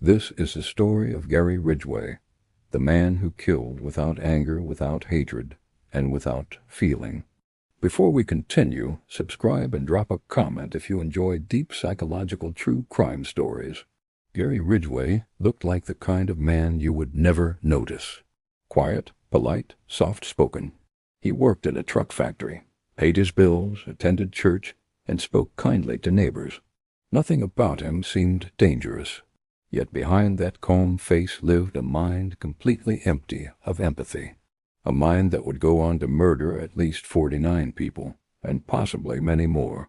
This is the story of Gary Ridgway, the man who killed without anger, without hatred, and without feeling. Before we continue, subscribe and drop a comment if you enjoy deep psychological true crime stories. Gary Ridgway looked like the kind of man you would never notice. Quiet, polite, soft-spoken. He worked at a truck factory, paid his bills, attended church, and spoke kindly to neighbors. Nothing about him seemed dangerous. Yet behind that calm face lived a mind completely empty of empathy. A mind that would go on to murder at least 49 people, and possibly many more.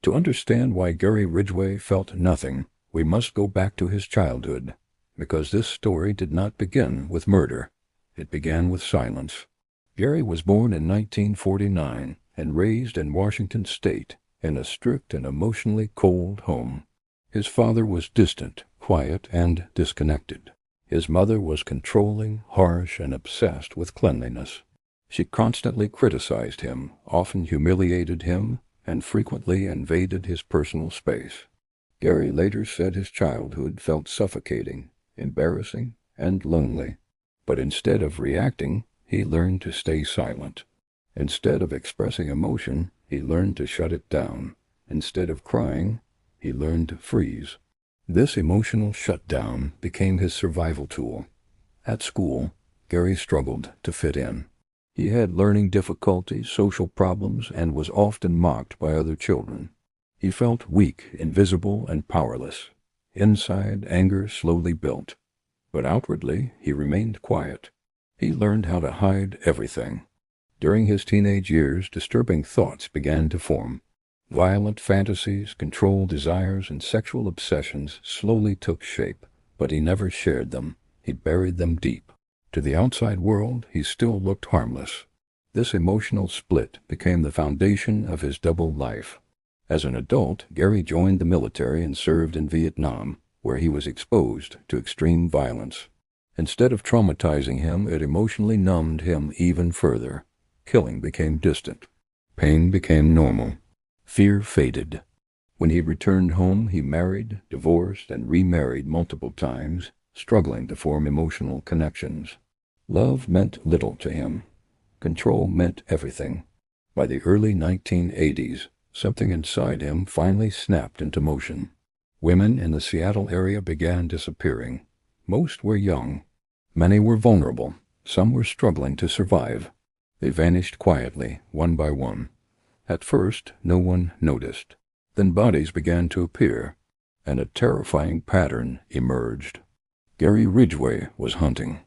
To understand why Gary Ridgway felt nothing, we must go back to his childhood, because this story did not begin with murder. It began with silence. Gary was born in 1949 and raised in Washington State in a strict and emotionally cold home. His father was distant, quiet, and disconnected. His mother was controlling, harsh, and obsessed with cleanliness. She constantly criticized him, often humiliated him, and frequently invaded his personal space. Gary later said his childhood felt suffocating, embarrassing, and lonely. But instead of reacting, he learned to stay silent. Instead of expressing emotion, he learned to shut it down. Instead of crying, he learned to freeze. This emotional shutdown became his survival tool. At school, Gary struggled to fit in. He had learning difficulties, social problems, and was often mocked by other children. He felt weak, invisible, and powerless. Inside, anger slowly built. But outwardly, he remained quiet. He learned how to hide everything. During his teenage years, disturbing thoughts began to form. Violent fantasies, controlled desires, and sexual obsessions slowly took shape, but he never shared them. He buried them deep. To the outside world, he still looked harmless. This emotional split became the foundation of his double life. As an adult, Gary joined the military and served in Vietnam, where he was exposed to extreme violence. Instead of traumatizing him, it emotionally numbed him even further. Killing became distant. Pain became normal. Fear faded. When he returned home, he married, divorced, and remarried multiple times, struggling to form emotional connections. Love meant little to him. Control meant everything. By the early 1980s, something inside him finally snapped into motion. Women in the Seattle area began disappearing. Most were young. Many were vulnerable. Some were struggling to survive. They vanished quietly, one by one. At first, no one noticed. Then bodies began to appear, and a terrifying pattern emerged. Gary Ridgway was hunting.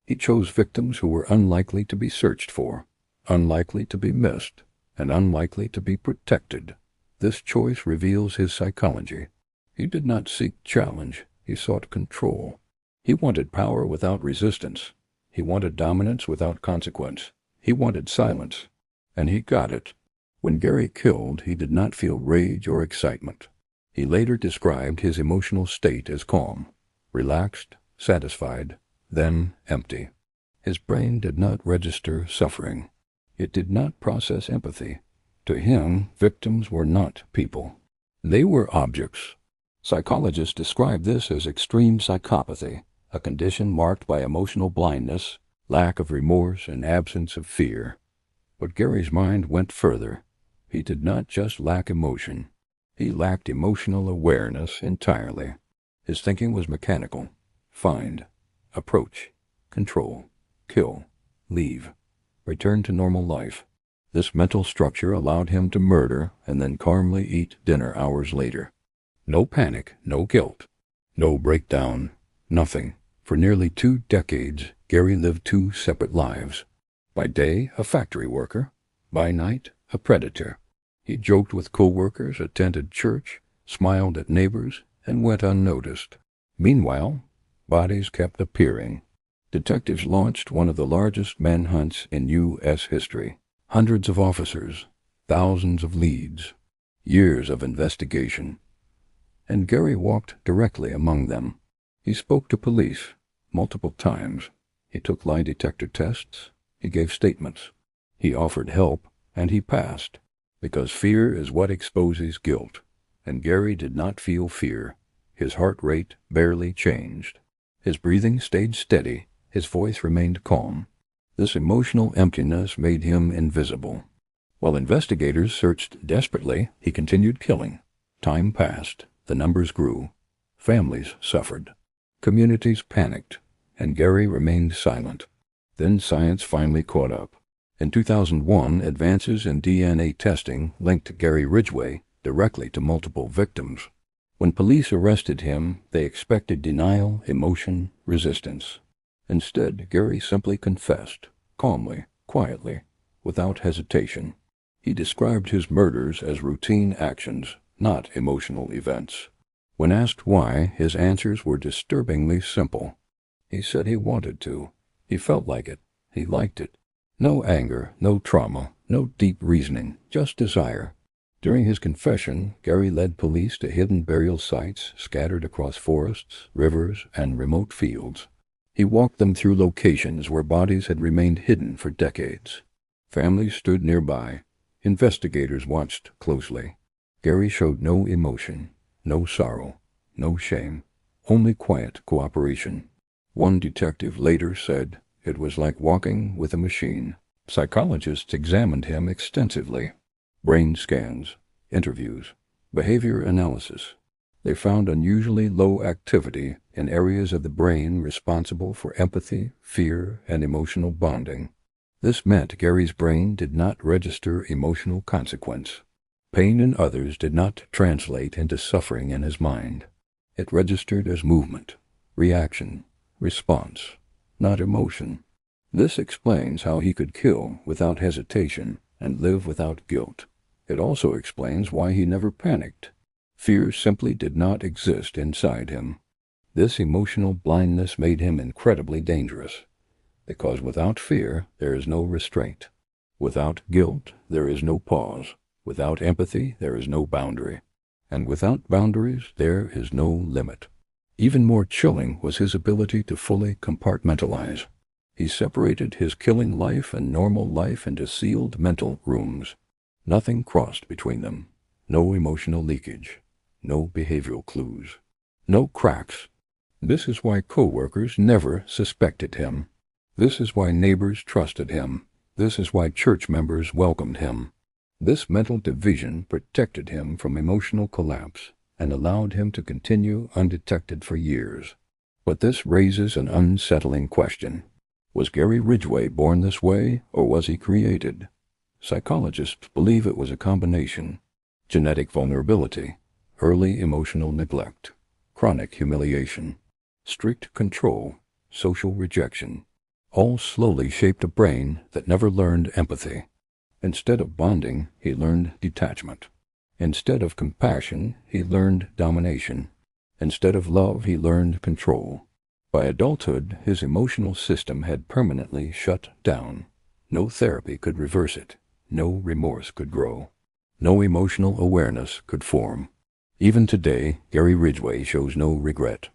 He chose victims who were unlikely to be searched for, unlikely to be missed, and unlikely to be protected. This choice reveals his psychology. He did not seek challenge. He sought control. He wanted power without resistance. He wanted dominance without consequence. He wanted silence, and he got it. When Gary killed, he did not feel rage or excitement. He later described his emotional state as calm, relaxed, satisfied, then empty. His brain did not register suffering. It did not process empathy. To him, victims were not people. They were objects. Psychologists describe this as extreme psychopathy, a condition marked by emotional blindness, lack of remorse, and absence of fear. But Gary's mind went further. He did not just lack emotion. He lacked emotional awareness entirely. His thinking was mechanical. Find, approach, control, kill, leave, return to normal life. This mental structure allowed him to murder and then calmly eat dinner hours later. No panic, no guilt, no breakdown, nothing. For nearly 2 decades, Gary lived 2 separate lives. By day, a factory worker. By night, a predator. He joked with co-workers, attended church, smiled at neighbors, and went unnoticed. Meanwhile, bodies kept appearing. Detectives launched one of the largest manhunts in U.S. history. Hundreds of officers, thousands of leads, years of investigation. And Gary walked directly among them. He spoke to police multiple times. He took lie detector tests. He gave statements. He offered help, and he passed. Because fear is what exposes guilt, and Gary did not feel fear. His heart rate barely changed. His breathing stayed steady. His voice remained calm. This emotional emptiness made him invisible. While investigators searched desperately, he continued killing. Time passed. The numbers grew. Families suffered. Communities panicked. And Gary remained silent. Then science finally caught up. In 2001, advances in DNA testing linked Gary Ridgway directly to multiple victims. When police arrested him, they expected denial, emotion, resistance. Instead, Gary simply confessed, calmly, quietly, without hesitation. He described his murders as routine actions, not emotional events. When asked why, his answers were disturbingly simple. He said he wanted to. He felt like it. He liked it. No anger, no trauma, no deep reasoning, just desire. During his confession, Gary led police to hidden burial sites scattered across forests, rivers, and remote fields. He walked them through locations where bodies had remained hidden for decades. Families stood nearby. Investigators watched closely. Gary showed no emotion, no sorrow, no shame, only quiet cooperation. One detective later said, "It was like walking with a machine." Psychologists examined him extensively. Brain scans, interviews, behavior analysis. They found unusually low activity in areas of the brain responsible for empathy, fear, and emotional bonding. This meant Gary's brain did not register emotional consequence. Pain in others did not translate into suffering in his mind. It registered as movement, reaction, response, not emotion. This explains how he could kill without hesitation and live without guilt. It also explains why he never panicked. Fear simply did not exist inside him. This emotional blindness made him incredibly dangerous, because without fear there is no restraint. Without guilt there is no pause. Without empathy there is no boundary. And without boundaries there is no limit. Even more chilling was his ability to fully compartmentalize. He separated his killing life and normal life into sealed mental rooms. Nothing crossed between them. No emotional leakage. No behavioral clues. No cracks. This is why co-workers never suspected him. This is why neighbors trusted him. This is why church members welcomed him. This mental division protected him from emotional collapse and allowed him to continue undetected for years. But this raises an unsettling question. Was Gary Ridgway born this way, or was he created? Psychologists believe it was a combination. Genetic vulnerability, early emotional neglect, chronic humiliation, strict control, social rejection, all slowly shaped a brain that never learned empathy. Instead of bonding, he learned detachment. Instead of compassion, he learned domination. Instead of love, he learned control. By adulthood, his emotional system had permanently shut down. No therapy could reverse it. No remorse could grow. No emotional awareness could form. Even today, Gary Ridgway shows no regret.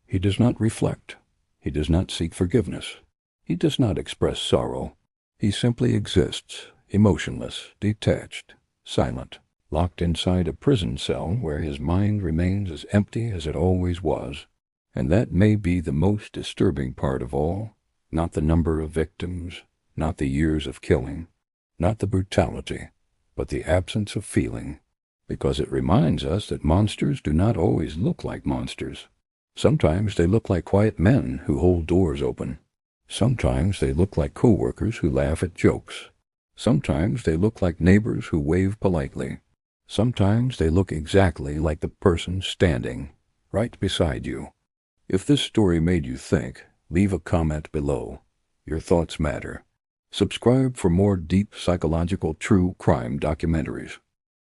He does not reflect. He does not seek forgiveness. He does not express sorrow. He simply exists, emotionless, detached, silent, locked inside a prison cell where his mind remains as empty as it always was. And that may be the most disturbing part of all, not the number of victims, not the years of killing, not the brutality, but the absence of feeling, because it reminds us that monsters do not always look like monsters. Sometimes they look like quiet men who hold doors open. Sometimes they look like co-workers who laugh at jokes. Sometimes they look like neighbors who wave politely. Sometimes they look exactly like the person standing right beside you. If this story made you think, leave a comment below. Your thoughts matter. Subscribe for more deep psychological true crime documentaries.